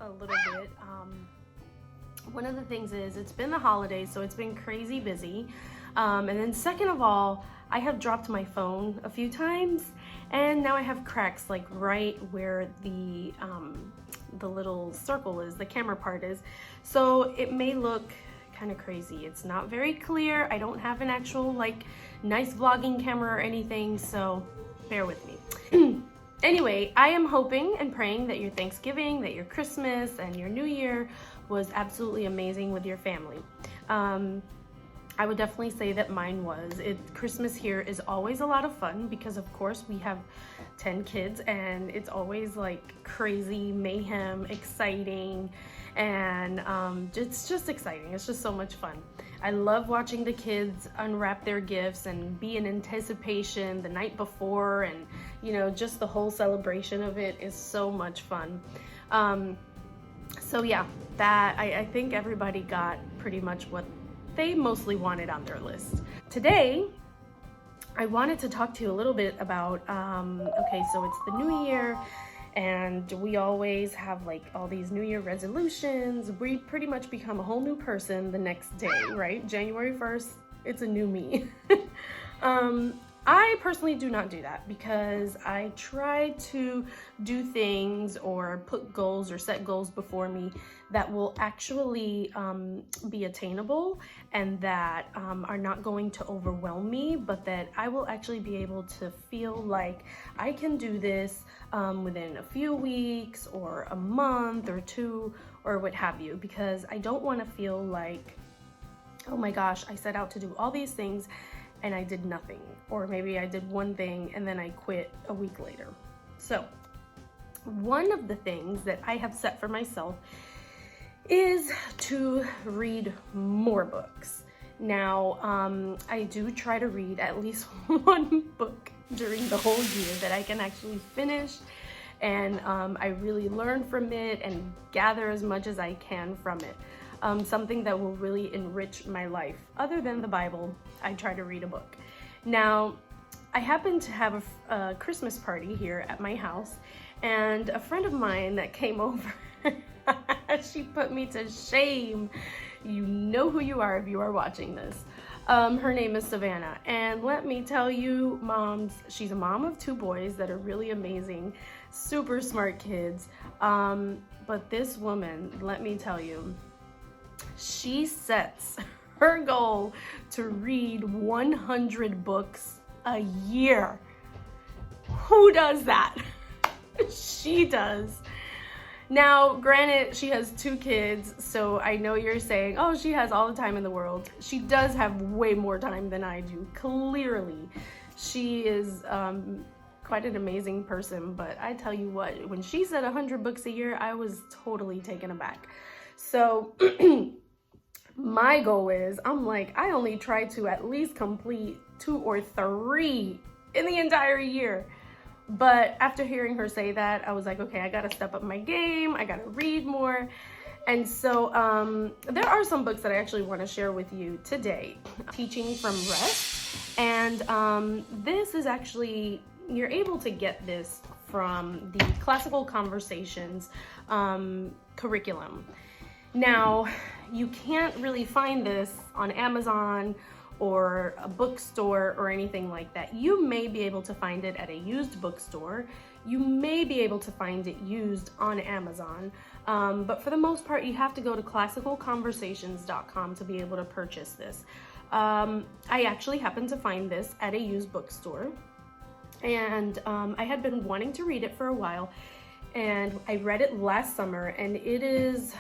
a little bit. One of the things is it's been the holidays, so it's been crazy busy. And then second of all, I have dropped my phone a few times, and now I have cracks like right where the little circle is, the camera part is. So it may look kind of crazy. It's not very clear. I don't have an actual like nice vlogging camera or anything, so bear with me. Anyway, I am hoping and praying that your Thanksgiving, that your Christmas, and your New Year was absolutely amazing with your family. I would definitely say that mine was. Christmas here is always a lot of fun because of course we have 10 kids and it's always like crazy, mayhem, exciting, and it's just exciting. It's just so much fun. I love watching the kids unwrap their gifts and be in anticipation the night before, and you know, just the whole celebration of it is so much fun. So yeah, I think everybody got pretty much what they mostly wanted on their list. Today, I wanted to talk to you a little bit about, okay, so it's the new year, and we always have like all these New Year resolutions. We pretty much become a whole new person the next day, right? January 1st, it's a new me. I personally do not do that because I try to do things or put goals or set goals before me that will actually be attainable and that are not going to overwhelm me, but that I will actually be able to feel like I can do this within a few weeks or a month or two or what have you, because I don't want to feel like, oh my gosh, I set out to do all these things and I did nothing, or maybe I did one thing and then I quit a week later. So one of the things that I have set for myself is to read more books. Now, I do try to read at least one book during the whole year that I can actually finish, and I really learn from it and gather as much as I can from it. Something that will really enrich my life. Other than the Bible, I try to read a book. Now, I happen to have a Christmas party here at my house, and a friend of mine that came over, she put me to shame. You know who you are if you are watching this. Her name is Savannah, and let me tell you, moms, she's a mom of 2 boys that are really amazing, super smart kids. But this woman, let me tell you, she sets her goal to read 100 books a year. Who does that? She does. Now, granted, she has 2 kids, so I know you're saying, oh, she has all the time in the world. She does have way more time than I do, clearly. She is quite an amazing person, but I tell you what, when she said 100 books a year, I was totally taken aback. So my goal is, I'm like, I only try to at least complete 2 or 3 in the entire year. But after hearing her say that, I was like, okay, I gotta step up my game. I gotta read more. And so there are some books that I actually want to share with you today. Teaching from Rest. And this is actually, you're able to get this from the Classical Conversations curriculum. Now, you can't really find this on Amazon or a bookstore or anything like that. You may be able to find it at a used bookstore. You may be able to find it used on Amazon. But for the most part, you have to go to classicalconversations.com to be able to purchase this. I actually happened to find this at a used bookstore, and I had been wanting to read it for a while, and I read it last summer, and it is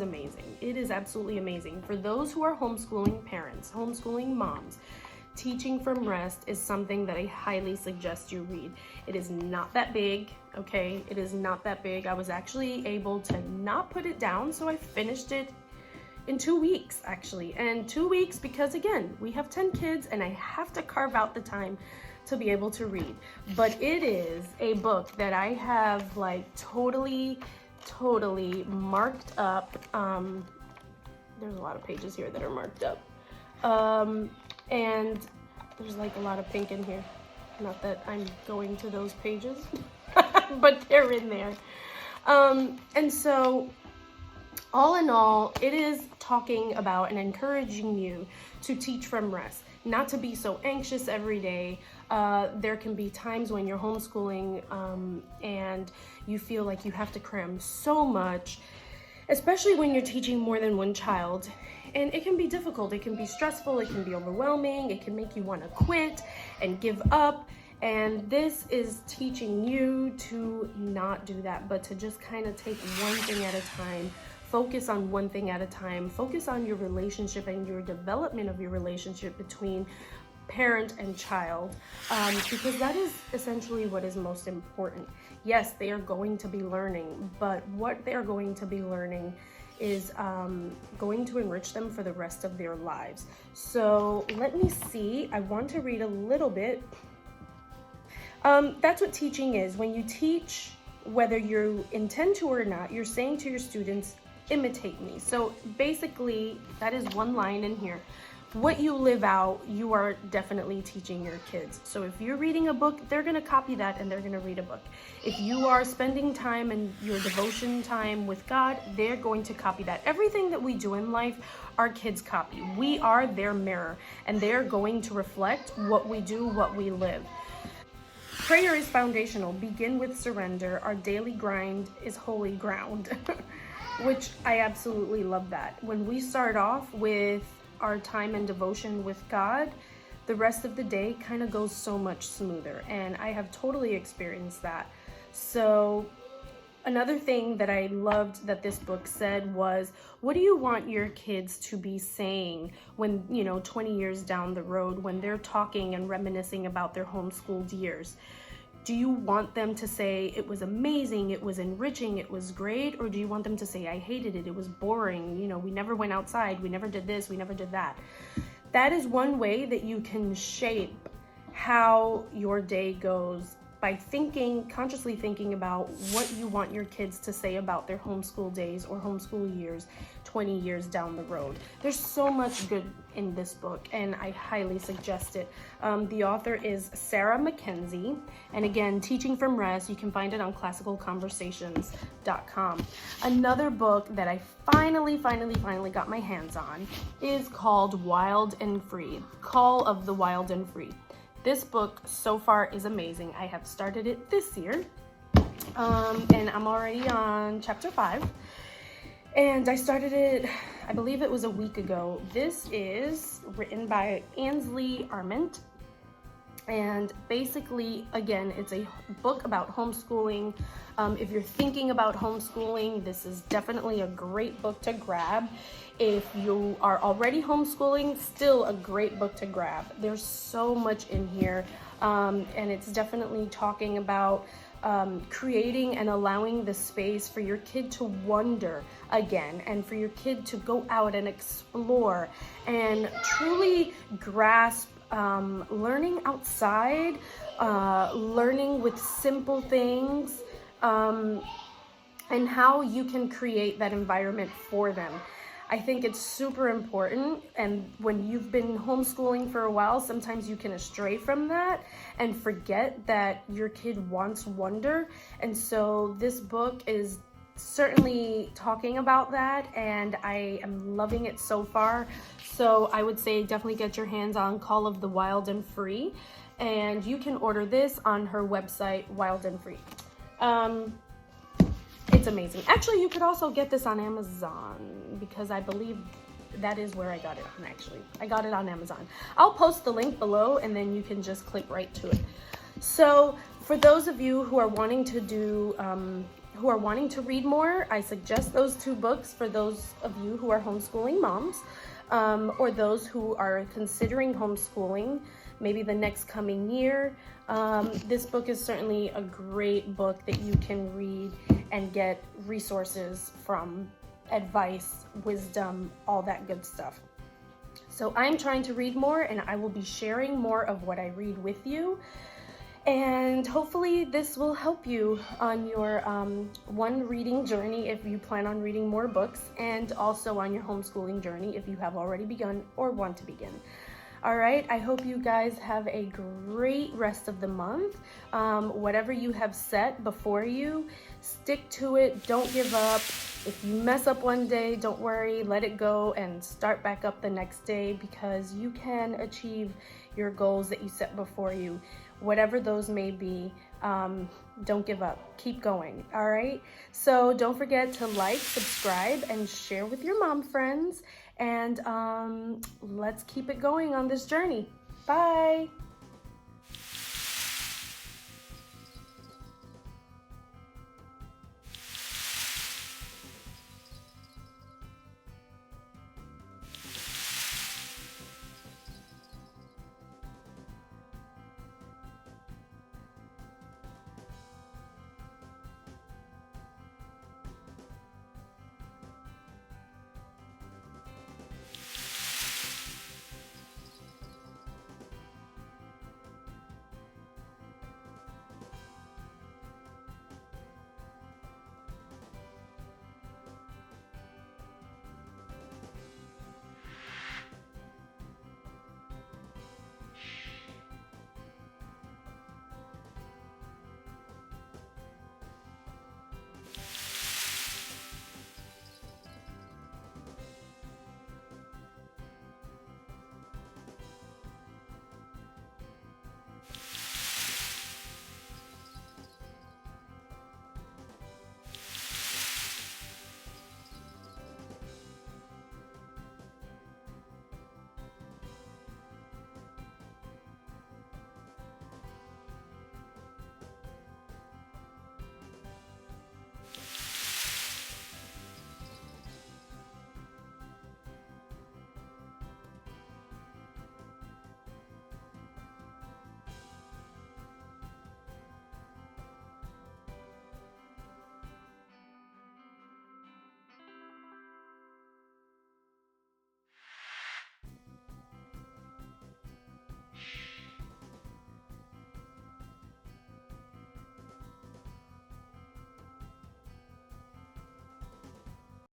amazing. It is absolutely amazing. For those who are homeschooling parents, homeschooling moms, Teaching from Rest is something that I highly suggest you read. It is not that big, okay? It is not that big. I was actually able to not put it down, so I finished it in 2 weeks, actually. And 2 weeks because, again, we have 10 kids and I have to carve out the time to be able to read. But it is a book that I have like totally marked up. There's a lot of pages here that are marked up. And there's like a lot of pink in here. Not that I'm going to those pages, but they're in there. And so all in all, it is talking about and encouraging you to teach from rest, not to be so anxious every day. There can be times when you're homeschooling and you feel like you have to cram so much, especially when you're teaching more than one child. And it can be difficult, it can be stressful, it can be overwhelming, it can make you want to quit and give up. And this is teaching you to not do that, but to just kind of take one thing at a time. Focus on one thing at a time. Focus on your relationship and your development of your relationship between parent and child, because that is essentially what is most important. Yes, they are going to be learning, but what they are going to be learning is going to enrich them for the rest of their lives. So let me see. I want to read a little bit. That's what teaching is. When you teach, whether you intend to or not, you're saying to your students, imitate me. So basically, that is one line in here. What you live out, you are definitely teaching your kids. So if you're reading a book, they're going to copy that and they're going to read a book. If you are spending time in your devotion time with God, they're going to copy that. Everything that we do in life, our kids copy. We are their mirror, and they're going to reflect what we do, what we live. Prayer is foundational. Begin with surrender. Our daily grind is holy ground. Which I absolutely love that. When we start off with our time and devotion with God, the rest of the day kind of goes so much smoother. And I have totally experienced that. So another thing that I loved that this book said was, what do you want your kids to be saying when, 20 years down the road, when they're talking and reminiscing about their homeschooled years? Do you want them to say it was amazing, it was enriching, it was great? Or do you want them to say, I hated it, it was boring, we never went outside, we never did this, we never did that? That is one way that you can shape how your day goes, by consciously thinking about what you want your kids to say about their homeschool days or homeschool years 20 years down the road. There's so much good in this book, and I highly suggest it. The author is Sarah Mackenzie, and again, Teaching from Rest, you can find it on classicalconversations.com. Another book that I finally got my hands on is called Wild and Free, Call of the Wild and Free. This book so far is amazing. I have started it this year, and I'm already on chapter 5. And I started it, I believe it was a week ago. This is written by Ainsley Arment. And basically, again, it's a book about homeschooling. If you're thinking about homeschooling, this is definitely a great book to grab. If you are already homeschooling, still a great book to grab. There's so much in here, and it's definitely talking about creating and allowing the space for your kid to wonder again, and for your kid to go out and explore and truly grasp learning outside, learning with simple things, and how you can create that environment for them. I think it's super important, and when you've been homeschooling for a while, sometimes you can astray from that and forget that your kid wants wonder. And so this book is certainly talking about that, and I am loving it so far. So I would say definitely get your hands on Call of the Wild and Free, and you can order this on her website, Wild and Free. It's amazing. Actually, you could also get this on Amazon, because I believe that is where I got it on. Actually, I got it on Amazon. I'll post the link below, and then you can just click right to it. So for those of you who are wanting to read more, I suggest those two books for those of you who are homeschooling moms, or those who are considering homeschooling maybe the next coming year. This book is certainly a great book that you can read and get resources from, advice, wisdom, all that good stuff. So I'm trying to read more, and I will be sharing more of what I read with you. And hopefully this will help you on your one reading journey if you plan on reading more books, and also on your homeschooling journey if you have already begun or want to begin. All right, I hope you guys have a great rest of the month. Whatever you have set before you, stick to it. Don't give up. If you mess up one day, don't worry, let it go and start back up the next day, because you can achieve your goals that you set before you, whatever those may be. Don't give up. Keep going. All right. So don't forget to like, subscribe, and share with your mom friends. And let's keep it going on this journey. Bye.